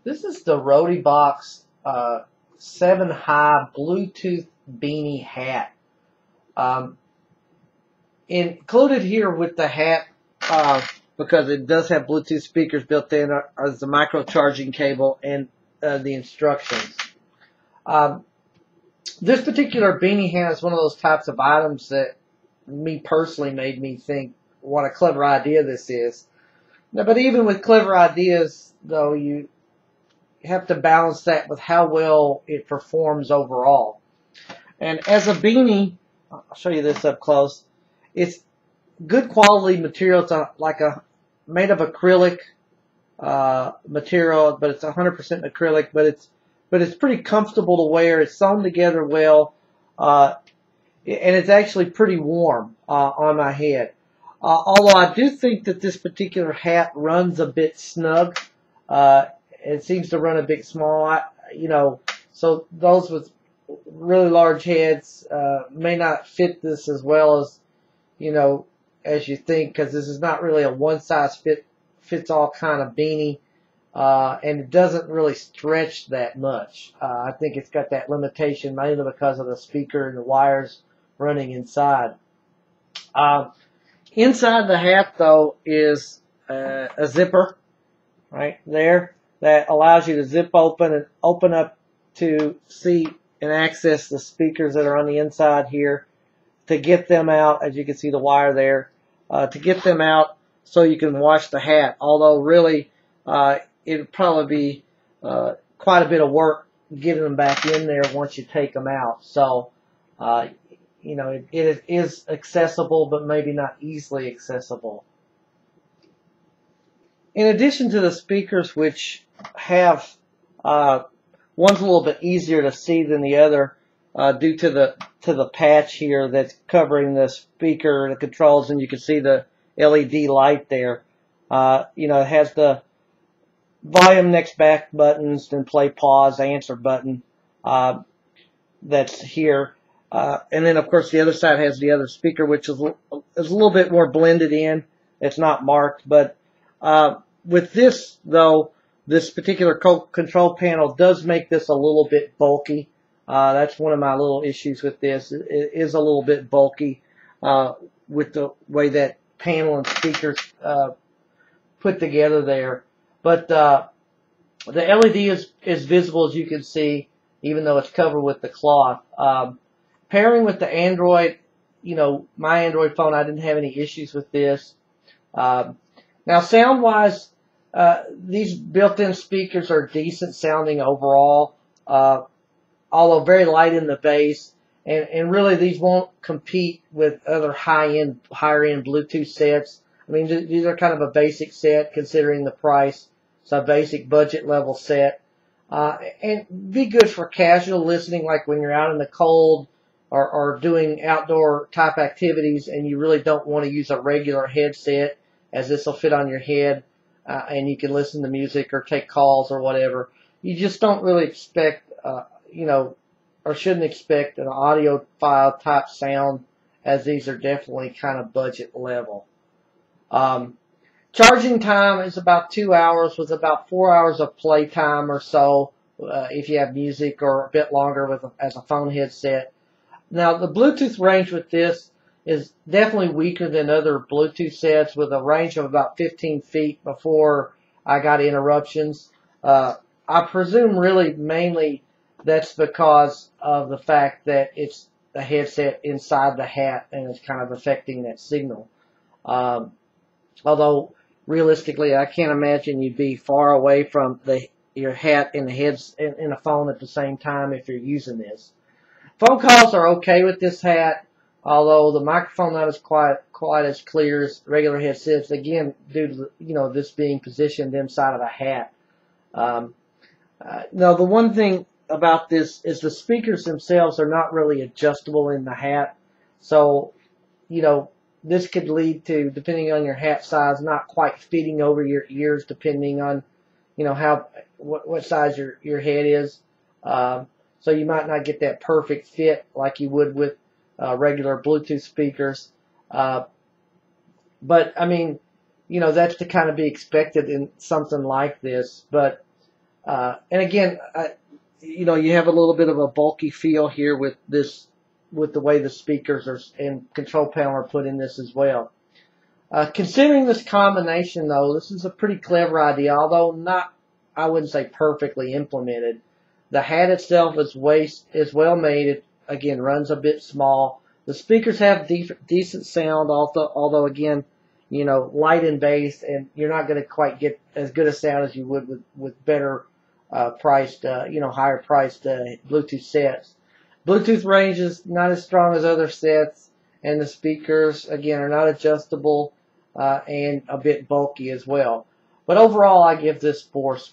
This is the Rotibox 7 High Bluetooth Beanie hat. Um, Included here with the hat, because it does have Bluetooth speakers built in, is the micro charging cable and the instructions. This particular beanie hat is one of those types of items that me personally made me think what a clever idea this is. Now, but even with clever ideas, though, you have to balance that with how well it performs overall. And as a beanie, I'll show you this up close. It's good quality material. It's made of acrylic material, but it's 100% acrylic. But it's pretty comfortable to wear. It's sewn together well, and it's actually pretty warm on my head. Although I do think that this particular hat runs a bit snug. It seems to run a bit small. So those with really large heads may not fit this as well as as you think, because this is not really a one-size-fits all kind of beanie, and it doesn't really stretch that much. I think it's got that limitation mainly because of the speaker and the wires running inside. Inside the hat, though, is a zipper right there that allows you to zip open and open up to see and access the speakers that are on the inside here. To get them out, as you can see the wire there, to get them out so you can wash the hat. Although really, it would probably be quite a bit of work getting them back in there once you take them out. So, it is accessible, but maybe not easily accessible. In addition to the speakers, which have one's a little bit easier to see than the other due to the patch here that's covering the speaker, the controls, and you can see the LED light there. It has the volume, next, back buttons, then play, pause, answer button that's here. And then, of course, the other side has the other speaker, which is a little bit more blended in. It's not marked. But with this, though, this particular control panel does make this a little bit bulky. That's one of my little issues with this. It is a little bit bulky with the way that panel and speakers put together there. But the LED is visible, as you can see, even though it's covered with the cloth. Pairing with the Android, my Android phone, I didn't have any issues with this. Now, sound-wise, these built-in speakers are decent sounding overall, although very light in the bass. And really, these won't compete with other higher-end Bluetooth sets. I mean, these are kind of a basic set considering the price. It's a basic budget-level set. And be good for casual listening, like when you're out in the cold or doing outdoor type activities and you really don't want to use a regular headset, as this will fit on your head and you can listen to music or take calls or whatever. You just don't really expect, or shouldn't expect an audiophile type sound, as these are definitely kind of budget level. Charging time is about 2 hours with about 4 hours of play time or so if you have music, or a bit longer as a phone headset. Now, the Bluetooth range with this is definitely weaker than other Bluetooth sets, with a range of about 15 feet before I got interruptions. I presume really mainly that's because of the fact that it's the headset inside the hat and it's kind of affecting that signal. Although realistically, I can't imagine you'd be far away from your hat and the heads in a phone at the same time if you're using this. Phone calls are okay with this hat, although the microphone not as quite as clear as regular headsets. Again, due to this being positioned inside of a hat. Now, the one thing about this is the speakers themselves are not really adjustable in the hat, so this could lead to, depending on your hat size, not quite fitting over your ears, depending on what size your head is. So you might not get that perfect fit like you would with regular Bluetooth speakers. But I mean, that's to kind of be expected in something like this. But And again, you know, you have a little bit of a bulky feel here with this, with the way the speakers are and control panel are put in this as well. Considering this combination, though, this is a pretty clever idea, although not, I wouldn't say perfectly implemented. The hat itself is well made. It, again, runs a bit small. The speakers have decent sound, although again, you know, light and bass, and you're not going to quite get as good a sound as you would with better priced, you know, higher priced Bluetooth sets. Bluetooth range is not as strong as other sets, and the speakers, again, are not adjustable and a bit bulky as well. But overall, I give this 4 stars.